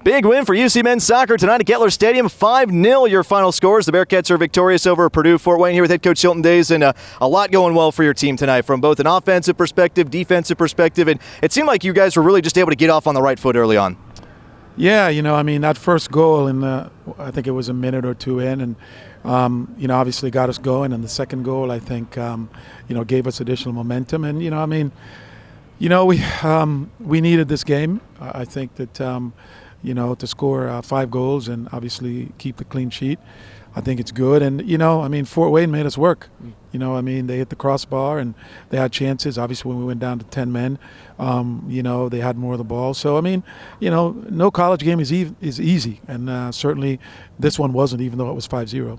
Big win for UC men's soccer tonight at Gettler Stadium. 5-0 your final scores. The Bearcats are victorious over Purdue. Fort Wayne here with head coach Hylton Days, and a lot going well for your team tonight from both an offensive perspective, defensive perspective, and it seemed like you guys were really just able to get off on the right foot early on. Yeah, that first goal I think it was a minute or two in, and obviously got us going, and the second goal I think gave us additional momentum, and we needed this game. I think that to score 5 goals and obviously keep the clean sheet, I think it's good. And Fort Wayne made us work. They hit the crossbar and they had chances. Obviously, when we went down to 10 men, they had more of the ball. So no college game is easy, and certainly this one wasn't, even though it was 5-0.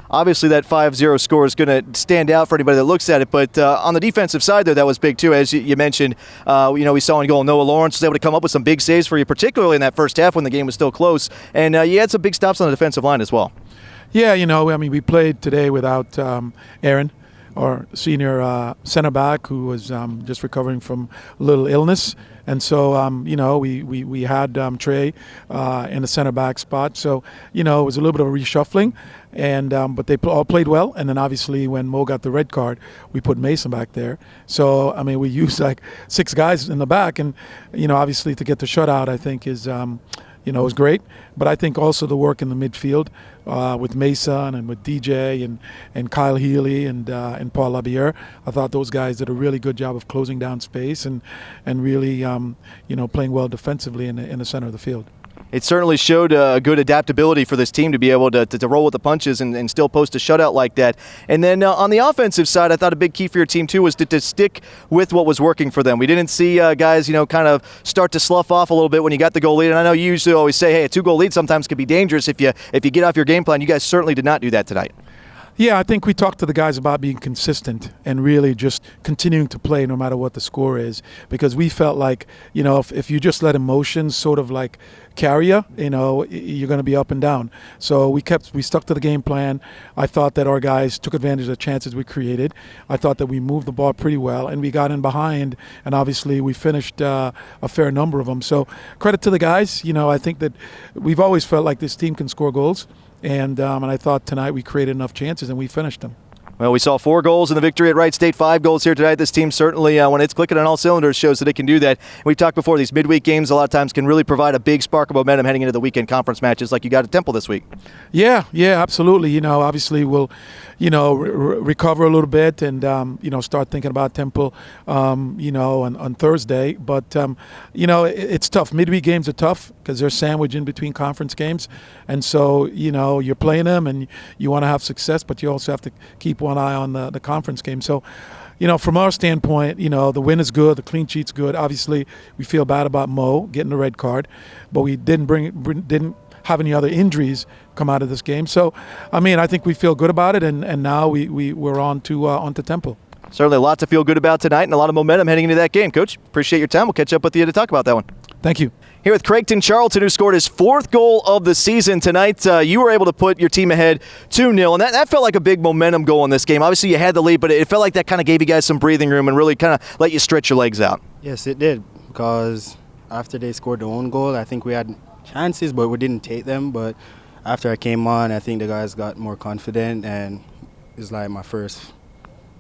Obviously, that 5-0 score is going to stand out for anybody that looks at it. But on the defensive side, there, that was big, too. As you mentioned, we saw in goal Noah Lawrence was able to come up with some big saves for you, particularly in that first half when the game was still close. And you had some big stops on the defensive line as well. Yeah, we played today without Aaron, our senior center back, who was just recovering from a little illness. And so, we had Trey in the center back spot. So, it was a little bit of a reshuffling, and but they all played well. And then obviously when Mo got the red card, we put Mason back there. So, we used like 6 guys in the back, and, obviously to get the shutout, I think is was great. But I think also the work in the midfield with Mason and with DJ and Kyle Healy and Paul Labier, I thought those guys did a really good job of closing down space and really playing well defensively in the center of the field. It certainly showed a good adaptability for this team to be able to roll with the punches and still post a shutout like that. And then on the offensive side, I thought a big key for your team, too, was to stick with what was working for them. We didn't see guys, kind of start to slough off a little bit when you got the goal lead. And I know you usually always say, hey, a 2-goal lead sometimes can be dangerous if you get off your game plan. You guys certainly did not do that tonight. Yeah, I think we talked to the guys about being consistent and really just continuing to play no matter what the score is, because we felt like, if you just let emotions sort of like carry you, you're going to be up and down. So we stuck to the game plan. I thought that our guys took advantage of the chances we created. I thought that we moved the ball pretty well, and we got in behind, and obviously we finished a fair number of them. So credit to the guys. I think that we've always felt like this team can score goals. And I thought tonight we created enough chances and we finished them. Well, we saw 4 goals in the victory at Wright State, 5 goals here tonight. This team certainly, when it's clicking on all cylinders, shows that it can do that. We've talked before, these midweek games a lot of times can really provide a big spark of momentum heading into the weekend conference matches like you got at Temple this week. Yeah, absolutely. Obviously we'll, recover a little bit and, start thinking about Temple, on Thursday. But, it's tough. Midweek games are tough because they're sandwiched in between conference games. And so, you're playing them and you want to have success, but you also have to keep one eye on the conference game. So, from our standpoint, the win is good, the clean sheet's good. Obviously, we feel bad about Mo getting the red card, but we didn't have any other injuries come out of this game. So, I think we feel good about it, and now we're on to Temple. Certainly a lot to feel good about tonight and a lot of momentum heading into that game. Coach, appreciate your time. We'll catch up with you to talk about that one. Thank you. Here with Creggton Charlton, who scored his 4th goal of the season tonight. You were able to put your team ahead 2-0, and that felt like a big momentum goal in this game. Obviously, you had the lead, but it felt like that kind of gave you guys some breathing room and really kind of let you stretch your legs out. Yes, it did, because after they scored their own goal, I think we had chances, but we didn't take them. But after I came on, I think the guys got more confident, and it's like my first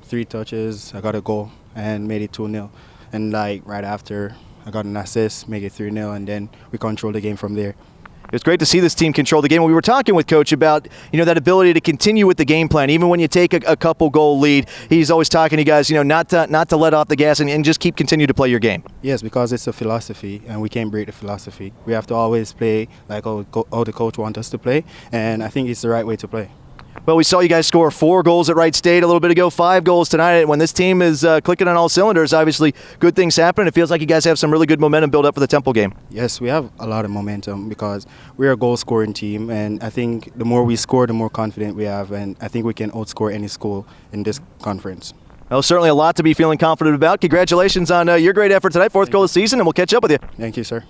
3 touches, I got a goal and made it 2-0. And right after, I got an assist, make it 3-0, and then we controlled the game from there. It was great to see this team control the game. We were talking with Coach about that ability to continue with the game plan, even when you take a couple goal lead. He's always talking to you guys, not to let off the gas and just continue to play your game. Yes, because it's a philosophy, and we can't break the philosophy. We have to always play like how the coach wants us to play, and I think it's the right way to play. Well, we saw you guys score 4 goals at Wright State a little bit ago, 5 goals tonight. When this team is clicking on all cylinders, obviously good things happen. It feels like you guys have some really good momentum built up for the Temple game. Yes, we have a lot of momentum because we're a goal-scoring team, and I think the more we score, the more confident we have, and I think we can outscore any school in this conference. Well, certainly a lot to be feeling confident about. Congratulations on your great effort tonight, 4th goal of the season, and we'll catch up with you. Thank you, sir.